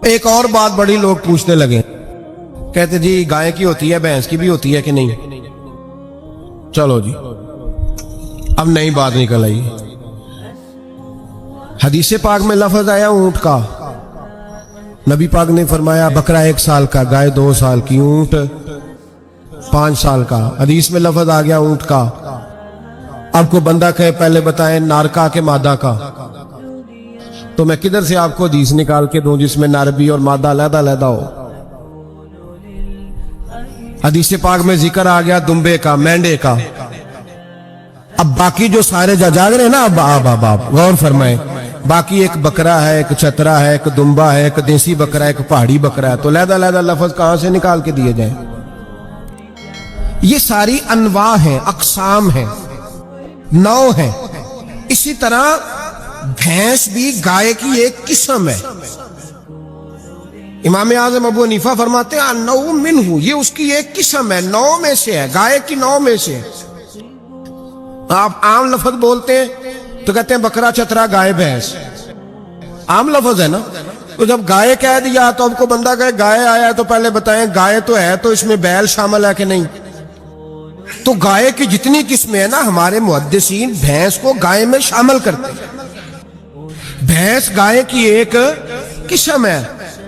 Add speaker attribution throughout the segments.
Speaker 1: ایک اور بات بڑی لوگ پوچھنے لگے، کہتے جی گائے کی ہوتی ہے بھینس کی بھی ہوتی ہے کہ نہیں؟ چلو جی اب نئی بات نکل آئی۔ حدیث پاک میں لفظ آیا اونٹ کا، نبی پاک نے فرمایا بکرا 1 سال کا، گائے 2 سال کی، اونٹ 5 سال کا۔ حدیث میں لفظ آ گیا اونٹ کا۔ آپ کو بندہ کہے پہلے بتائیں نر کا کہ مادہ کا، تو میں کدھر سے آپ کو حدیث نکال کے دوں جس میں نر بھی اور مادہ علیحدہ علیحدہ ہو؟ حدیث پاک میں ذکر آ گیا دمبے کا، مینڈے کا۔ اب باقی جو سارے جاگ رہے ہیں نا، اب غور فرمائیں، باقی ایک بکرا ہے، ایک چترا ہے، ایک دمبا ہے، ایک دیسی بکرا ہے، ایک پہاڑی بکرا ہے، تو علیحدہ علیحدہ لفظ کہاں سے نکال کے دیے جائیں؟ یہ ساری انواع ہیں، اقسام ہیں، نوع ہیں۔ اسی طرح بھینس بھی گائے کی ایک قسم ہے۔ امام اعظم ابو حنیفہ فرماتے ہیں النوع منہ، یہ اس کی ایک قسم ہے، نوع میں سے ہے، گائے کی نوع میں سے ہے۔ آپ عام لفظ بولتے ہیں تو کہتے ہیں بکرا چترا گائے بھینس، عام لفظ ہے نا۔ تو جب گائے کہہ دیا تو اب کو بندہ کہے گائے آیا ہے تو پہلے بتائیں گائے تو ہے تو اس میں بیل شامل ہے کہ نہیں؟ تو گائے کی جتنی قسمیں ہیں نا، ہمارے محدثین بھینس کو گائے میں شامل کرتے ہیں۔ بھینس گائے کی ایک قسم ہے۔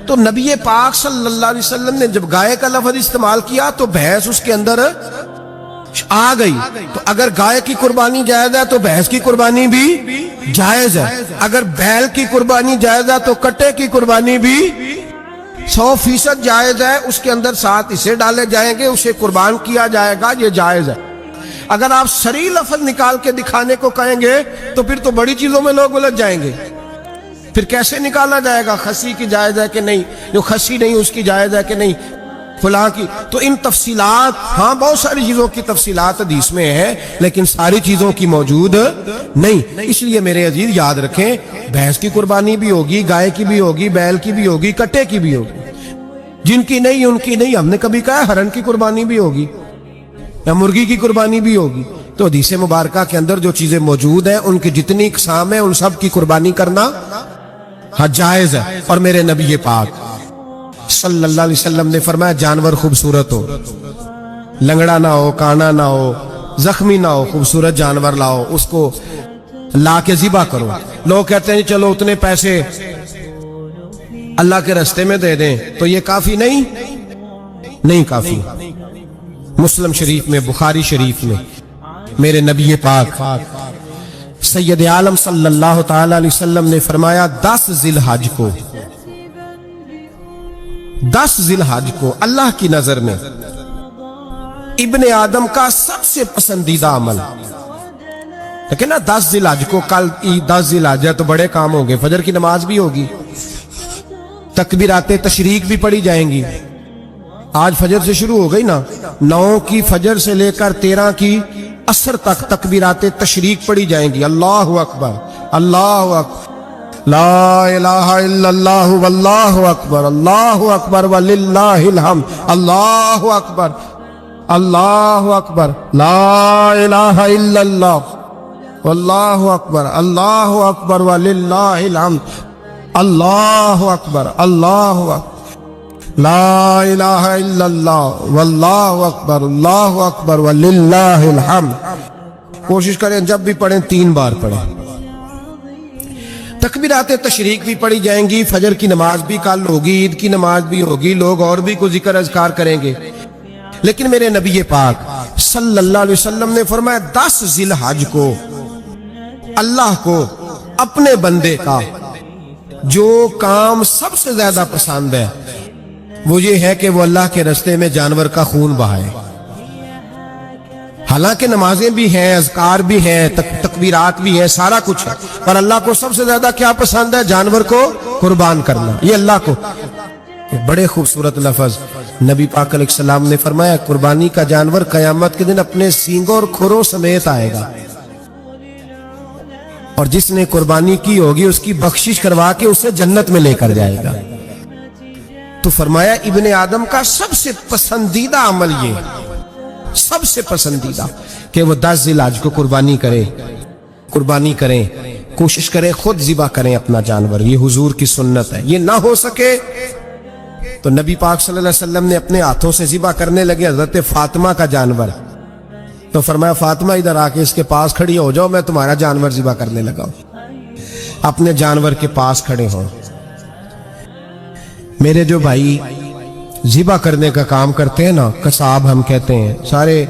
Speaker 1: تو نبی پاک صلی اللہ علیہ وسلم نے جب گائے کا لفظ استعمال کیا تو بھینس اس کے اندر آ گئی۔ تو اگر گائے کی قربانی جائز ہے تو بھینس کی قربانی بھی جائز ہے، اگر بیل کی قربانی جائز ہے تو کٹے کی قربانی بھی 100% جائز ہے۔ اس کے اندر 7 حصے ڈالے جائیں گے، اسے قربان کیا جائے گا، یہ جائز ہے۔ اگر آپ صریح لفظ نکال کے دکھانے کو کہیں گے تو پھر تو بڑی چیزوں میں لوگ الجھ جائیں گے۔ پھر کیسے نکالا جائے گا خسی کی جائز ہے کہ نہیں، جو خسی نہیں اس کی جائز ہے کہ نہیں، فلاں کی؟ تو ان تفصیلات، ہاں بہت ساری چیزوں کی تفصیلات حدیث میں ہے، لیکن ساری چیزوں کی موجود نہیں۔ اس لیے میرے عزیز یاد رکھیں، بھینس کی قربانی بھی ہوگی، گائے کی بھی ہوگی، بیل کی بھی ہوگی، کٹے کی بھی ہوگی۔ جن کی نہیں ان کی نہیں۔ ہم نے کبھی کہا ہرن کی قربانی بھی ہوگی یا مرغی کی قربانی بھی ہوگی؟ تو حدیث مبارکہ کے اندر جو چیزیں موجود ہیں ان کی جتنی اقسام ہیں ان سب کی قربانی کرنا جائز ہے۔ اور میرے نبی پاک صلی اللہ علیہ وسلم نے فرمایا جانور خوبصورت ہو، لنگڑا نہ ہو، کانا نہ ہو، زخمی نہ ہو، خوبصورت جانور لاؤ، اس کو لا کے ذبح کرو۔ لوگ کہتے ہیں چلو اتنے پیسے اللہ کے راستے میں دے دیں، تو یہ کافی نہیں کافی۔ مسلم شریف میں، بخاری شریف میں میرے نبی پاک سید عالم صلی اللہ تعالی علیہ وسلم نے فرمایا 10 ذی الحج کو اللہ کی نظر میں ابن آدم کا سب سے پسندیدہ عمل، لیکن نا 10 ذی الحج کو، کل 10 ذی الحج ہے تو بڑے کام ہوں گے، فجر کی نماز بھی ہوگی، تکبیرات تشریق بھی پڑھی جائیں گی۔ آج فجر سے شروع ہو گئی نا، 9 کی فجر سے لے کر 13 کی عصر تک تکبیرات تشریق پڑھی جائیں گی۔ اللہ اکبر، اللہ اکبر، لا الہ الا اللہ واللہ اکبر، اللہ اکبر وللہ الحمد، اللہ اکبر، اللہ اکبر، لا الہ الا اللہ واللہ اکبر، اللہ اکبر وللہ الحمد، اللہ اکبر، اللہ اکبر، لا الہ الا اللہ واللہ اکبر، اللہ اکبر وللہ الحمد۔ کوشش کریں جب بھی پڑھیں 3 بار پڑھیں۔ تکبیرات تشریق بھی پڑھی جائیں گی، فجر کی نماز بھی کل ہوگی، عید کی نماز بھی ہوگی، لوگ اور بھی کوئی ذکر اذکار کریں گے۔ لیکن میرے نبی پاک صلی اللہ علیہ وسلم نے فرمایا 10 ذی الحج کو اللہ کو اپنے بندے کا جو کام سب سے زیادہ پسند ہے وہ یہ ہے کہ وہ اللہ کے راستے میں جانور کا خون بہائے۔ حالانکہ نمازیں بھی ہیں، اذکار بھی ہیں، تکبیرات بھی ہیں، سارا کچھ ہے، پر اللہ کو سب سے زیادہ کیا پسند ہے؟ جانور کو قربان کرنا۔ یہ اللہ کو بڑے خوبصورت لفظ نبی پاک علیہ السلام نے فرمایا قربانی کا جانور قیامت کے دن اپنے سینگوں اور کھروں سمیت آئے گا، اور جس نے قربانی کی ہوگی اس کی بخشش کروا کے اسے جنت میں لے کر جائے گا۔ تو فرمایا ابن آدم کا سب سے پسندیدہ عمل یہ، سب سے پسندیدہ، کہ وہ 10 ذی الحج کو قربانی کریں۔ کوشش کریں خود ذبح کریں اپنا جانور، یہ حضور کی سنت ہے۔ یہ نہ ہو سکے تو نبی پاک صلی اللہ علیہ وسلم نے اپنے ہاتھوں سے ذبح کرنے لگے حضرت فاطمہ کا جانور، تو فرمایا فاطمہ ادھر آ کے اس کے پاس کھڑی ہو جاؤ، میں تمہارا جانور ذبح کرنے لگا ہوں۔ اپنے جانور کے پاس کھڑے ہوں۔ میرے جو بھائی ذبح کرنے کا کام کرتے ہیں نا، قصاب ہم کہتے ہیں، سارے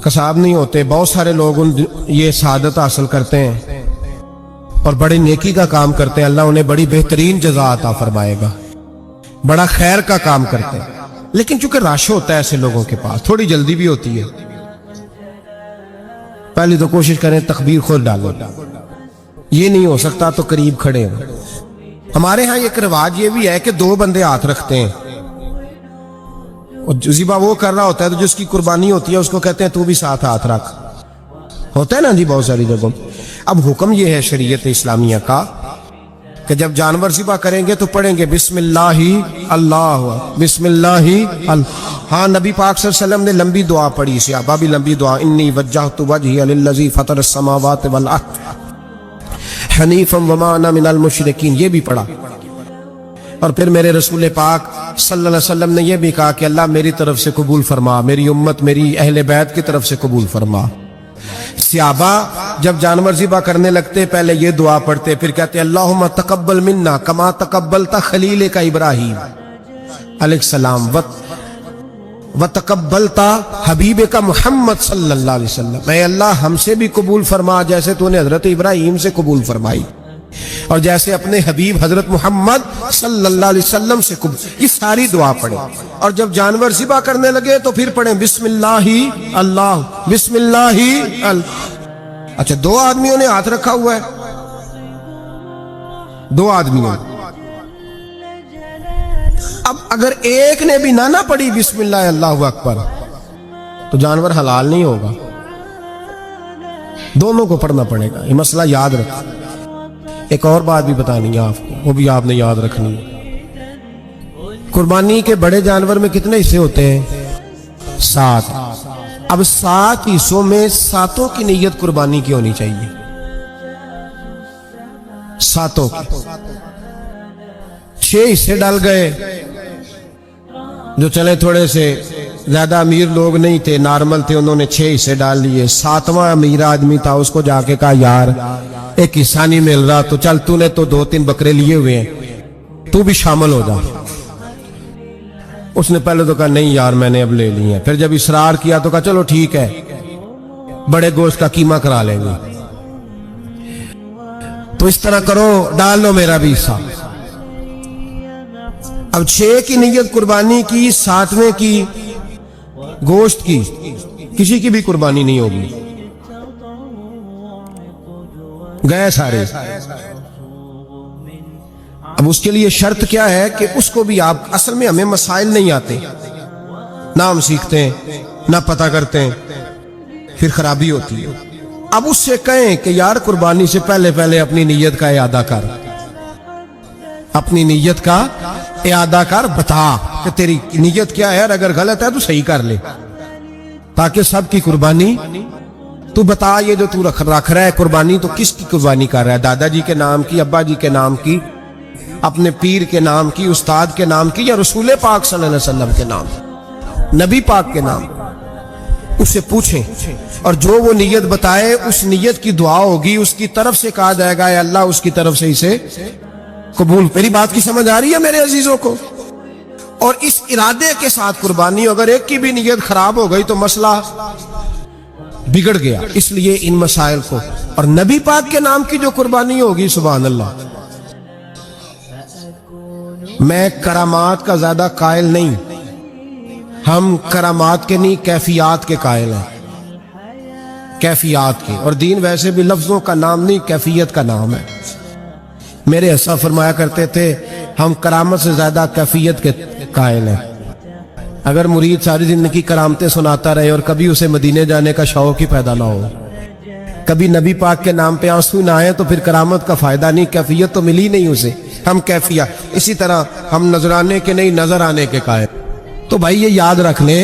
Speaker 1: قصاب نہیں ہوتے، بہت سارے لوگ یہ سعادت حاصل کرتے ہیں اور بڑی نیکی کا کام کرتے ہیں، اللہ انہیں بڑی بہترین جزا عطا فرمائے گا، بڑا خیر کا کام کرتے ہیں، لیکن چونکہ رش ہوتا ہے ایسے لوگوں کے پاس، تھوڑی جلدی بھی ہوتی ہے، پہلی تو کوشش کریں تکبیر خود ڈالو، یہ نہیں ہو سکتا تو قریب کھڑے ہوں۔ ہمارے ہاں ایک رواج یہ بھی ہے کہ 2 بندے ہاتھ رکھتے ہیں، اور ذبح وہ کر رہا ہوتا ہے تو جس کی قربانی ہوتی ہے اس کو کہتے ہیں تو بھی ساتھ ہاتھ رکھ، ہوتا ہے نا جی بہت ساری جگہوں۔ اب حکم یہ ہے شریعت اسلامیہ کا کہ جب جانور ذبح کریں گے تو پڑھیں گے بسم اللہ اللہ، بسم اللہ اللہ۔ ہاں نبی پاک صلی اللہ علیہ وسلم نے لمبی دعا پڑھی، صحابہ بھی لمبی دعا، انی وجہت وجہی للذی فطر السماوات والارض حنیفا وما انا من المشرکین، یہ بھی پڑھا۔ اور پھر میرے رسول پاک صلی اللہ علیہ وسلم نے یہ بھی کہا کہ اللہ میری طرف سے قبول فرما، میری امت میری اہل بیت کی طرف سے قبول فرما۔ صحابہ جب جانور ذبح کرنے لگتے پہلے یہ دعا پڑھتے، پھر کہتے اللہم تقبل منا کما تقبلت خلیلک ابراہیم علیہ السلام وتقبلت حبیبک محمد صلی اللہ علیہ وسلم، اے اللہ ہم سے بھی قبول فرما جیسے تو نے حضرت ابراہیم سے قبول فرمائی، اور جیسے اپنے حبیب حضرت محمد صلی اللہ علیہ وسلم سے قبول۔ یہ ساری دعا پڑھیں، اور جب جانور ذبح کرنے لگے تو پھر پڑھیں بسم اللہ اللہ، بسم اللہ اللہ۔ اچھا 2 آدمیوں نے ہاتھ رکھا ہوا ہے، 2 آدمیوں، اب اگر ایک نے بھی نہ پڑھی بسم اللہ اللہ اکبر تو جانور حلال نہیں ہوگا، دونوں کو پڑھنا پڑے گا، یہ مسئلہ یاد رکھیں۔ ایک اور بات بھی بتانی ہے آپ کو، وہ بھی آپ نے یاد رکھنی ہے۔ قربانی کے بڑے جانور میں کتنے حصے ہوتے ہیں؟ 7۔ اب 7 حصوں میں 7 کی نیت قربانی کی ہونی چاہیے، 7 کی۔ 6 حصے ڈال گئے، جو چلے تھوڑے سے زیادہ امیر لوگ نہیں تھے، نارمل تھے، انہوں نے 6 حصے ڈال لیے۔ 7واں امیر آدمی تھا، اس کو جا کے کہا یار ایک حصہ نہیں مل رہا، تو چل تو نے تو 2-3 بکرے لیے ہوئے ہیں، تو بھی شامل ہو جا۔ اس نے پہلے تو کہا نہیں یار میں نے اب لے لی ہیں، پھر جب اصرار کیا تو کہا چلو ٹھیک ہے بڑے گوشت کا قیمہ کرا لیں گے، تو اس طرح کرو ڈال لو میرا بھی حصہ۔ اب 6 کی نیت قربانی کی، 7ویں کی گوشت کی، کسی کی بھی قربانی نہیں ہوگی، گئے سارے۔ اب اس کے لیے شرط کیا ہے کہ اس کو بھی آپ، اصل میں ہمیں مسائل نہیں آتے، نہ ہم سیکھتے ہیں نہ پتہ کرتے ہیں، پھر خرابی ہوتی ہے۔ اب اس سے کہیں کہ یار قربانی سے پہلے اپنی نیت کا اعادہ کر، اپنی نیت کا اعادہ کر، بتا کہ تیری نیت کیا ہے، اور اگر غلط ہے تو صحیح کر لے، تاکہ سب کی قربانی تو بتا۔ یہ جو تو رکھ رہا ہے قربانی، تو کس کی قربانی کر رہا ہے؟ دادا جی کے نام کی، ابا جی کے نام کی، اپنے پیر کے نام کی، استاد کے نام کی، یا رسول پاک صلی اللہ علیہ وسلم کے نام، نبی پاک کے نام؟ اس سے پوچھیں، اور جو وہ نیت بتائے اس نیت کی دعا ہوگی، اس کی طرف سے کہا جائے گا اے اللہ اس کی طرف سے اسے قبول۔ میری بات کی سمجھ آ رہی ہے میرے عزیزوں کو؟ اور اس ارادے کے ساتھ قربانی، اگر ایک کی بھی نیت خراب ہو گئی تو مسئلہ بگڑ گیا۔ اس لیے ان مسائل کو، اور نبی پاک کے نام کی جو قربانی ہوگی، سبحان اللہ، میں کرامات کا زیادہ قائل نہیں، ہم کرامات کے نہیں کیفیات کے قائل ہیں، کیفیات کے، اور دین ویسے بھی لفظوں کا نام نہیں کیفیت کا نام ہے۔ میرے حصہ فرمایا کرتے تھے ہم کرامت سے زیادہ کیفیت کے قائل ہیں۔ اگر مرید ساری زندگی کرامتیں سناتا رہے اور کبھی اسے مدینے جانے کا شوق ہی پیدا نہ ہو، کبھی نبی پاک کے نام پہ آنسو نہ آئے، تو پھر کرامت کا فائدہ نہیں، کیفیت تو ملی نہیں اسے، ہم کیفیت۔ اسی طرح ہم نظرانے کے نہیں نظر آنے کے قائل۔ تو بھائی یہ یاد رکھ لیں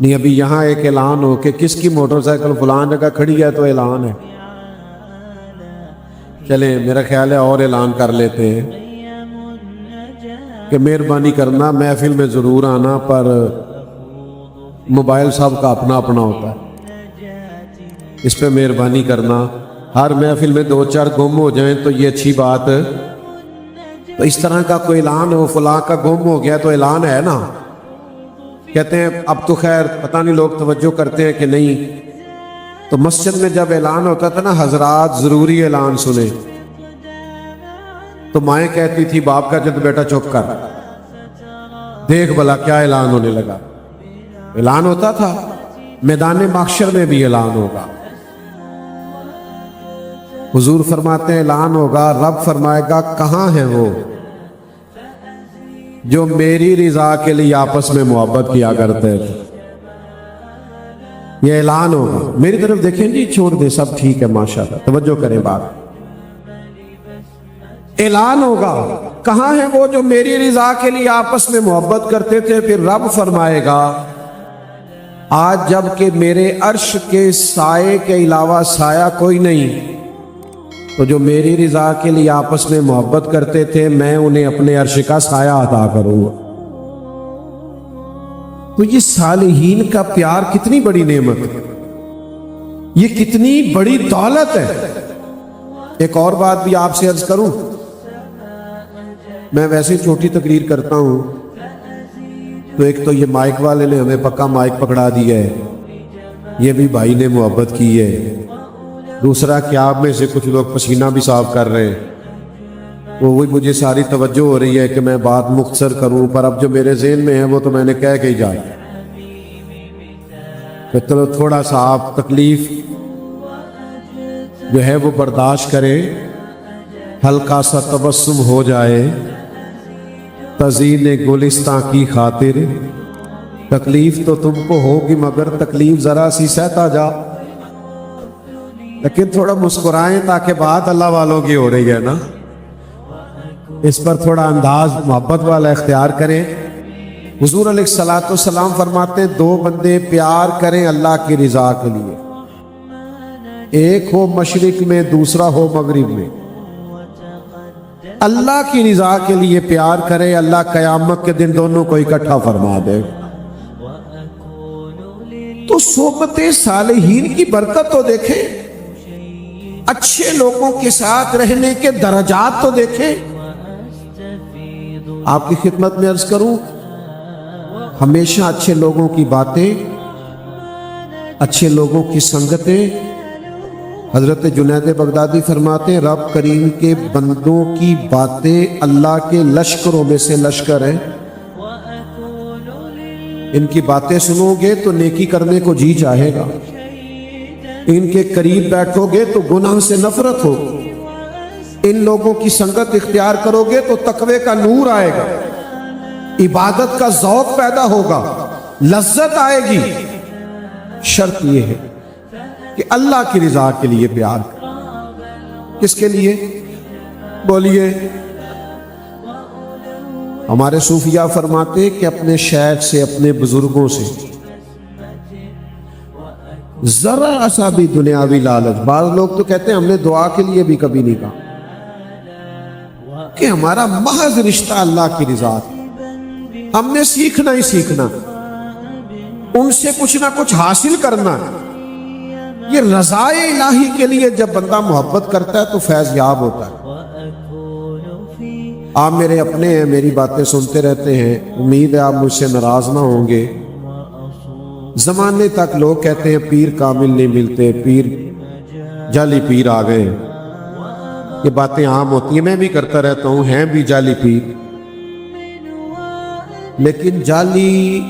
Speaker 2: نہیں ابھی یہاں ایک اعلان ہو کہ کس کی موٹر سائیکل فلان جگہ کھڑی ہے تو اعلان ہے، چلیں میرا خیال ہے اور اعلان کر لیتے ہیں کہ مہربانی کرنا محفل میں ضرور آنا، پر موبائل سب کا اپنا اپنا ہوتا ہے، اس پہ مہربانی کرنا۔ ہر محفل میں دو چار گم ہو جائیں تو یہ اچھی بات، تو اس طرح کا کوئی اعلان ہو فلاں کا گم ہو گیا تو اعلان ہے نا، کہتے ہیں اب تو خیر پتہ نہیں لوگ توجہ کرتے ہیں کہ نہیں، تو مسجد میں جب اعلان ہوتا تھا نا حضرات ضروری اعلان سنیں، تو مائیں کہتی تھی باپ کا جد بیٹا چپ کر، دیکھ بھلا کیا اعلان ہونے لگا۔ اعلان ہوتا تھا، میدان محشر میں بھی اعلان ہوگا۔ حضور فرماتے ہیں اعلان ہوگا، رب فرمائے گا کہاں ہیں وہ جو میری رضا کے لیے آپس میں محبت کیا کرتے تھے۔ یہ اعلان ہوگا، میری طرف دیکھیں جی، چھوڑ دیں سب ٹھیک ہے ماشاءاللہ، توجہ کریں بات، اعلان ہوگا کہاں ہیں وہ جو میری رضا کے لیے آپس میں محبت کرتے تھے۔ پھر رب فرمائے گا آج جب کہ میرے عرش کے سائے کے علاوہ سایہ کوئی نہیں، تو جو میری رضا کے لیے آپس میں محبت کرتے تھے میں انہیں اپنے عرش کا سایہ عطا کروں گا۔ تو یہ صالحین کا پیار کتنی بڑی نعمت ہے، یہ کتنی بڑی دولت ہے۔ ایک اور بات بھی آپ سے عرض کروں، میں ویسے چھوٹی تقریر کرتا ہوں، تو ایک تو یہ مائک والے نے ہمیں پکا مائک پکڑا دیا ہے، یہ بھی بھائی نے محبت کی ہے، دوسرا کہ آپ میں سے کچھ لوگ پسینہ بھی صاف کر رہے ہیں، وہی مجھے ساری توجہ ہو رہی ہے کہ میں بات مختصر کروں، پر اب جو میرے ذہن میں ہے وہ تو میں نے کہہ کے ہی جایا کہ چلو تھوڑا سا آپ تکلیف جو ہے وہ برداشت کریں، ہلکا سا تبسم ہو جائے تزئین گلستاں کی خاطر، تکلیف تو تم کو ہوگی مگر تکلیف ذرا سی سہتا جا، لیکن تھوڑا مسکرائیں تاکہ بات اللہ والوں کی ہو رہی ہے نا، اس پر تھوڑا انداز محبت والا اختیار کریں۔ حضور علیہ الصلوۃ والسلام فرماتے ہیں دو بندے پیار کریں اللہ کی رضا کے لیے، ایک ہو مشرق میں دوسرا ہو مغرب میں، اللہ کی رضا کے لیے پیار کرے، اللہ قیامت کے دن دونوں کو اکٹھا فرما دے۔ تو صحبت صالحین کی برکت تو دیکھیں، اچھے لوگوں کے ساتھ رہنے کے درجات تو دیکھیں۔ آپ کی خدمت میں عرض کروں، ہمیشہ اچھے لوگوں کی باتیں، اچھے لوگوں کی سنگتیں، حضرت جنید بغدادی فرماتے ہیں رب کریم کے بندوں کی باتیں اللہ کے لشکروں میں سے لشکر ہیں، ان کی باتیں سنو گے تو نیکی کرنے کو جی چاہے گا، ان کے قریب بیٹھو گے تو گناہ سے نفرت ہو، ان لوگوں کی سنگت اختیار کرو گے تو تقوی کا نور آئے گا، عبادت کا ذوق پیدا ہوگا، لذت آئے گی۔ شرط یہ ہے کہ اللہ کی رضا کے لیے پیار کریں۔ کس کے لیے بولیے؟ ہمارے صوفیاء فرماتے کہ اپنے شیخ سے، اپنے بزرگوں سے ذرا سا بھی دنیاوی لالچ، بعض لوگ تو کہتے ہیں ہم نے دعا کے لیے بھی کبھی نہیں کہا، کہ ہمارا محض رشتہ اللہ کی رضا ہے، ہم نے سیکھنا ہی سیکھنا، ان سے کچھ نہ کچھ حاصل کرنا ہے۔ یہ رضائے الہی کے لیے جب بندہ محبت کرتا ہے تو فیض یاب ہوتا ہے۔ آپ میرے اپنے ہیں، میری باتیں سنتے رہتے ہیں، امید ہے آپ مجھ سے ناراض نہ ہوں گے۔ زمانے تک لوگ کہتے ہیں پیر کامل نہیں ملتے، پیر جعلی پیر آ گئے، یہ باتیں عام ہوتی ہیں، میں بھی کرتا رہتا ہوں، ہیں بھی جعلی پیر، لیکن جعلی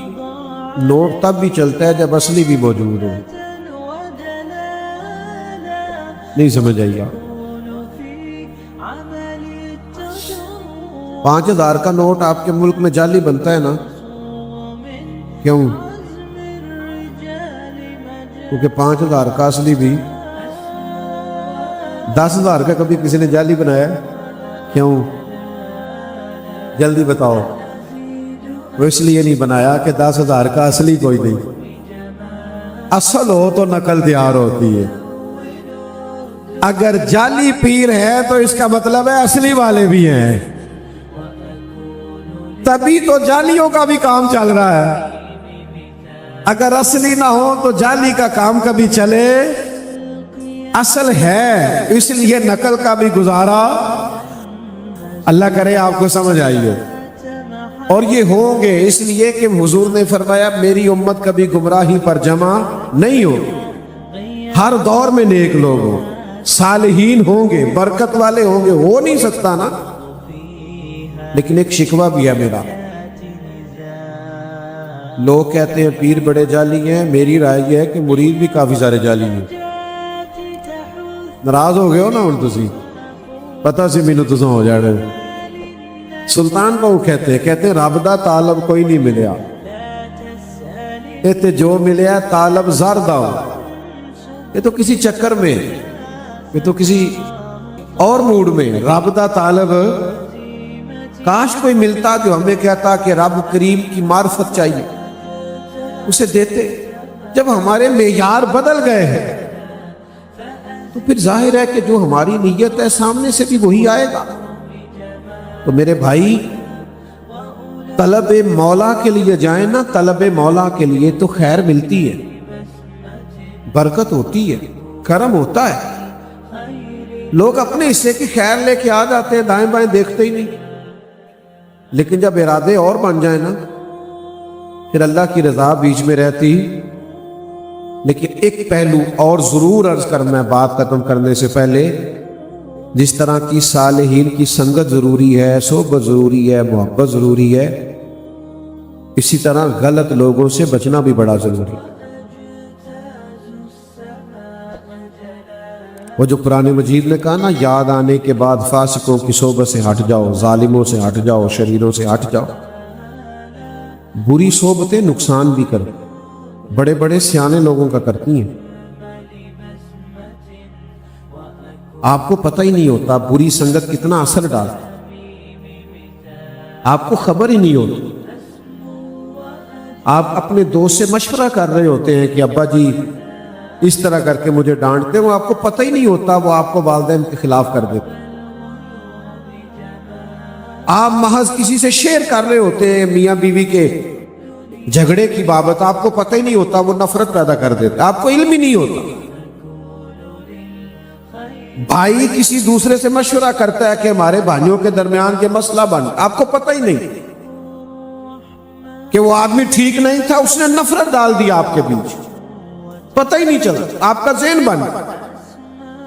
Speaker 2: نوٹ تب بھی چلتا ہے جب اصلی بھی موجود ہو۔ نہیں سمجھ آئی آپ؟ 5000 کا نوٹ آپ کے ملک میں جعلی بنتا ہے نا، کیوں؟ کیونکہ 5000 کا اصلی بھی، 10,000 کا کبھی کسی نے جعلی بنایا؟ کیوں؟ جلدی بتاؤ۔ وہ اس لیے نہیں بنایا کہ 10,000 کا اصلی کوئی نہیں، اصل ہو تو نقل تیار ہوتی ہے. اگر جعلی پیر ہے تو اس کا مطلب ہے اصلی والے بھی ہیں، تبھی تو جعلیوں کا بھی کام چل رہا ہے. اگر اصلی نہ ہو تو جعلی کا کام کبھی چلے؟ اصل ہے، اس لیے نقل کا بھی گزارا. اللہ کرے آپ کو سمجھ آئی ہو. اور یہ ہوں گے اس لیے کہ حضور نے فرمایا میری امت کبھی گمراہی پر جمع نہیں ہو. ہر دور میں نیک لوگ ہوں، صالحین ہوں گے، برکت والے ہوں گے، ہو نہیں سکتا نا. لیکن ایک شکوہ بھی ہے میرا. لوگ کہتے ہیں پیر بڑے جعلی ہیں، میری رائے یہ ہے کہ مرید بھی کافی سارے جعلی ہیں. ناراض ہو گئے ہو نا ہن تسی، پتہ سی مینوں تساں ہو جاڑے. سلطان بہو کہتے ہیں رب دا طالب کوئی نہیں ملیا، تے جو ملیا طالب زر دا ہو. یہ تو کسی چکر میں، یہ تو کسی اور موڈ میں. رب دا طالب کاش کوئی ملتا جو ہمیں کہتا کہ رب کریم کی معرفت چاہیے، اسے دیتے. جب ہمارے معیار بدل گئے ہیں تو پھر ظاہر ہے کہ جو ہماری نیت ہے سامنے سے بھی وہی آئے گا. تو میرے بھائی طلب مولا کے لیے جائیں نا، طلب مولا کے لیے تو خیر ملتی ہے، برکت ہوتی ہے، کرم ہوتا ہے. لوگ اپنے حصے کی خیر لے کے آ جاتے ہیں، دائیں بائیں دیکھتے ہی نہیں. لیکن جب ارادے اور بن جائیں نا پھر اللہ کی رضا بیچ میں رہتی. لیکن ایک پہلو اور ضرور عرض کرنا ہے بات ختم کرنے سے پہلے. جس طرح کی صالحین کی سنگت ضروری ہے، صحبت ضروری ہے، محبت ضروری ہے، اسی طرح غلط لوگوں سے بچنا بھی بڑا ضروری ہے. وہ جو قرآن مجید نے کہا نا یاد آنے کے بعد فاسقوں کی صحبت سے ہٹ جاؤ، ظالموں سے ہٹ جاؤ، شریروں سے ہٹ جاؤ. بری صحبتیں نقصان بھی کریں، بڑے بڑے سیانے لوگوں کا کرتی ہیں. آپ کو پتہ ہی نہیں ہوتا بری سنگت کتنا اثر ڈالتی، آپ کو خبر ہی نہیں ہوتی. آپ اپنے دوست سے مشورہ کر رہے ہوتے ہیں کہ ابا جی اس طرح کر کے مجھے ڈانٹتے، وہ آپ کو پتہ ہی نہیں ہوتا وہ آپ کو والدین کے خلاف کر دیتے. آپ محض کسی سے شیئر کر رہے ہوتے ہیں میاں بیوی کے جھگڑے کی بابت، آپ کو پتہ ہی نہیں ہوتا وہ نفرت پیدا کر دیتے، آپ کو علم ہی نہیں ہوتا. بھائی کسی دوسرے سے مشورہ کرتا ہے کہ ہمارے بھائیوں کے درمیان یہ مسئلہ بن، آپ کو پتہ ہی نہیں کہ وہ آدمی ٹھیک نہیں تھا، اس نے نفرت ڈال دی آپ کے بیچ، پتہ ہی نہیں چلا. آپ کا ذہن بن،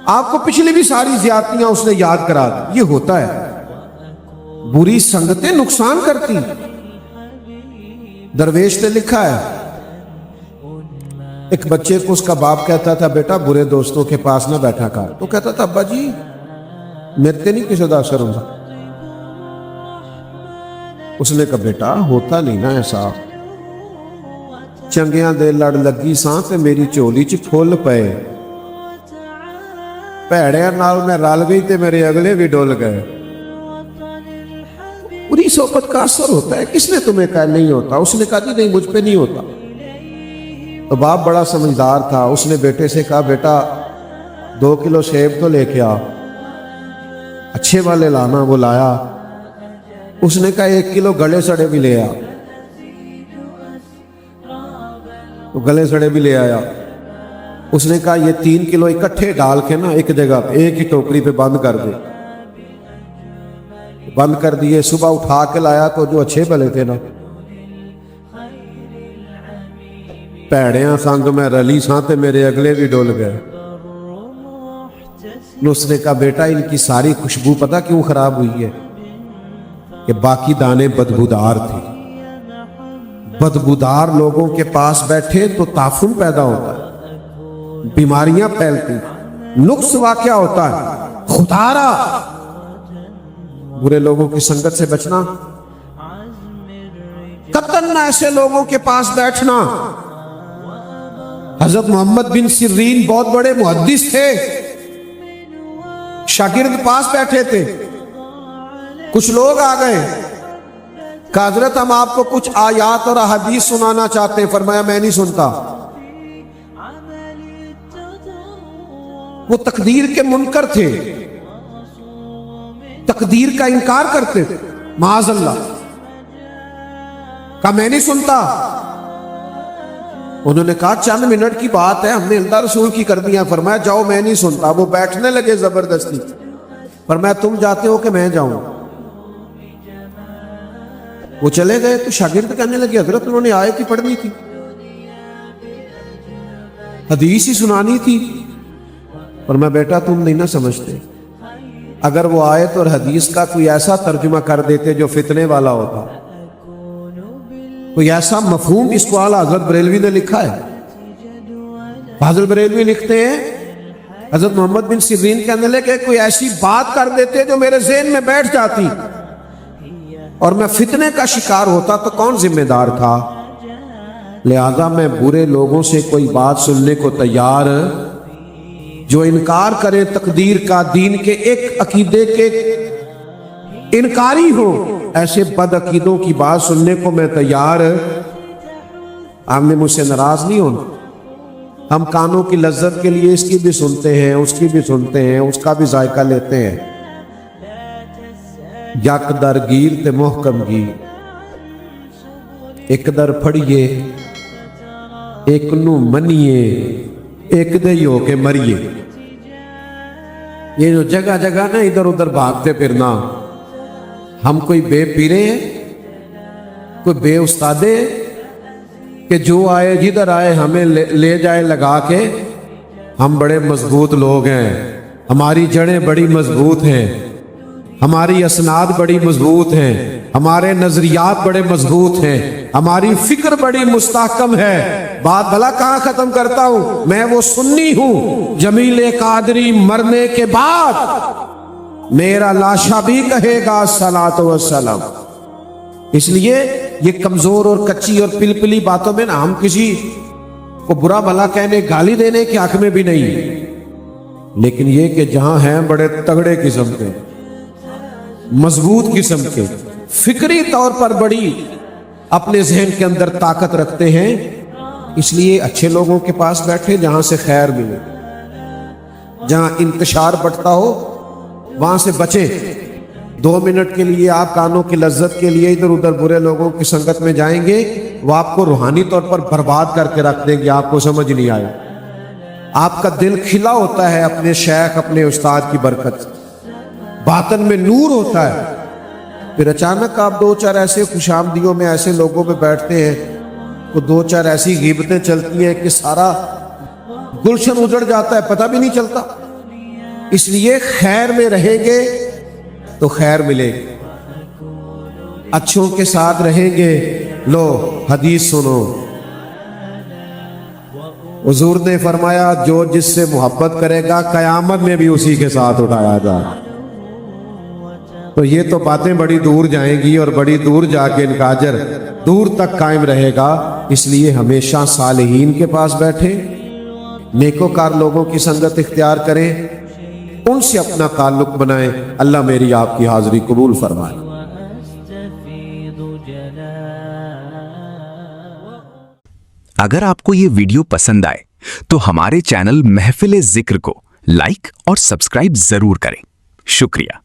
Speaker 2: آپ کو پچھلی بھی ساری زیادتیاں اس نے یاد کرا دی. یہ ہوتا ہے، بری سنگتیں نقصان کرتی. درویش نے لکھا ہے ایک بچے کو اس کا باپ کہتا تھا بیٹا برے دوستوں کے پاس نہ بیٹھا کر. تو کہتا تھا ابا جی میرے نہیں کسی دا اثر ہوتا. اس نے کہا بیٹا ہوتا نہیں نا ایسا، چنگیاں دے لڑ لگی ساں تے میری چولی چ پھول پئے، بھڑیاں نال میں رل گئی تے میرے اگلے بھی ڈول گئے. بری صحبت کا اثر ہوتا ہے. کس نے تمہیں کہا نہیں ہوتا؟ اس نے کہا جی نہیں مجھ پہ نہیں ہوتا. تو باپ بڑا سمجھدار تھا، اس نے بیٹے سے کہا بیٹا 2 کلو سیب تو لے کے آ، اچھے والے لانا. وہ لایا. اس نے کہا 1 کلو گلے سڑے بھی لے آ. تو گلے سڑے بھی لے آیا. اس نے کہا یہ 3 کلو اکٹھے ڈال کے نا ایک جگہ پہ ایک ہی ٹوکری پہ بند کر دے. بند کر دیے. صبح اٹھا کے لایا تو جو اچھے بھلے تھے نا پیڑیاں سنگ میں رلی ساں تے میرے اگلے بھی ڈول گئے. اس نے کہا بیٹا ان کی ساری خوشبو پتہ کیوں خراب ہوئی ہے؟ کہ باقی دانے بدبودار تھے. بدبودار لوگوں کے پاس بیٹھے تو تعفن پیدا ہوتا ہے، بیماریاں پھیلتی، نقص واقع ہوتا ہے. خدارا برے لوگوں کی سنگت سے بچنا، قطعاً نہ ایسے لوگوں کے پاس بیٹھنا. حضرت محمد بن سیرین بہت بڑے محدث تھے، شاگرد پاس بیٹھے تھے. کچھ لوگ آ گئے کہ حضرت ہم آپ کو کچھ آیات اور احادیث سنانا چاہتے ہیں. فرمایا میں نہیں سنتا. وہ تقدیر کے منکر تھے, تقدیر کا انکار کرتے تھے. معاذ اللہ. کہا میں نہیں سنتا. انہوں نے کہا چند منٹ کی بات ہے, ہم نے اللہ رسول کی کر دیا. فرمایا جاؤ میں نہیں سنتا. وہ بیٹھنے لگے زبردستی. فرمایا تم جاتے ہو کہ میں جاؤں؟ وہ چلے گئے تو شاگرد کہنے لگے حضرت انہوں نے آیت ہی پڑھنی تھی, حدیث ہی سنانی تھی. فرمایا بیٹا تم نہیں نہ سمجھتے, اگر وہ آیت اور حدیث کا کوئی ایسا ترجمہ کر دیتے جو فتنے والا ہوتا, کوئی ایسا مفہوم, اس کو اعلیٰ حضرت بریلوی نے لکھا ہے. حضرت بریلوی لکھتے ہیں حضرت محمد بن سیرین کہنے لگے کہ کوئی ایسی بات کر دیتے جو میرے ذہن میں بیٹھ جاتی اور میں فتنے کا شکار ہوتا تو کون ذمہ دار تھا؟ لہذا میں برے لوگوں سے کوئی بات سننے کو تیار, جو انکار کرے تقدیر کا, دین کے ایک عقیدے کے انکاری ہو, ایسے بد عقیدوں کی بات سننے کو میں تیار. آپ نے مجھ سے ناراض نہیں ہونا. ہم کانوں کی لذت کے لیے اس کی بھی سنتے ہیں, اس کی بھی سنتے ہیں, اس کا بھی ذائقہ لیتے ہیں. یک در گیر تے محکم گیر, ایک در پھڑیے ایک نو منیے, ایک دے ہو کے مریے. یہ جو جگہ جگہ نا ادھر ادھر بھاگتے پھرنا, ہم کوئی بے پیرے ہیں, کوئی بے استادے ہیں کہ جو آئے جدھر آئے ہمیں لے جائے لگا کے. ہم بڑے مضبوط لوگ ہیں, ہماری جڑیں بڑی مضبوط ہیں, ہماری اسناد بڑی مضبوط ہیں, ہمارے نظریات بڑے مضبوط ہیں, ہماری فکر بڑی مستحکم ہے. بات بھلا کہاں ختم کرتا ہوں, میں وہ سنی ہوں جمیل قادری مرنے کے بعد میرا لاشا بھی کہے گا الصلاۃ والسلام. اس لیے یہ کمزور اور کچی اور پلپلی باتوں میں نا ہم کسی کو برا بھلا کہنے, گالی دینے کے حق میں بھی نہیں, لیکن یہ کہ جہاں ہیں بڑے تگڑے قسم کے, مضبوط قسم کے, فکری طور پر بڑی اپنے ذہن کے اندر طاقت رکھتے ہیں, اس لیے اچھے لوگوں کے پاس بیٹھے جہاں سے خیر ملے, جہاں انتشار بٹتا ہو وہاں سے بچیں. 2 منٹ کے لیے آپ کانوں کی لذت کے لیے ادھر ادھر برے لوگوں کی سنگت میں جائیں گے, وہ آپ کو روحانی طور پر برباد کر کے رکھ دیں گے, آپ کو سمجھ نہیں آئے. آپ کا دل کھلا ہوتا ہے اپنے شیخ اپنے استاد کی برکت, باطن میں نور ہوتا ہے. پھر اچانک آپ 2-4 ایسے خوش آمدیوں میں ایسے لوگوں پہ بیٹھتے ہیں, وہ 2-4 ایسی غیبتیں چلتی ہیں کہ سارا گلشن اجڑ جاتا ہے, پتہ بھی نہیں چلتا. اس لیے خیر میں رہیں گے تو خیر ملے گی, اچھوں کے ساتھ رہیں گے. لو حدیث سنو, حضور نے فرمایا جو جس سے محبت کرے گا قیامت میں بھی اسی کے ساتھ اٹھایا جائے. تو یہ تو باتیں بڑی دور جائیں گی اور بڑی دور جا کے ان کا اجر دور تک قائم رہے گا. اس لیے ہمیشہ صالحین کے پاس بیٹھیں, نیکوکار لوگوں کی سنگت اختیار کریں, ان سے اپنا تعلق بنائیں. اللہ میری آپ کی حاضری قبول فرمائے.
Speaker 3: اگر آپ کو یہ ویڈیو پسند آئے تو ہمارے چینل محفل ذکر کو لائک اور سبسکرائب ضرور کریں. شکریہ.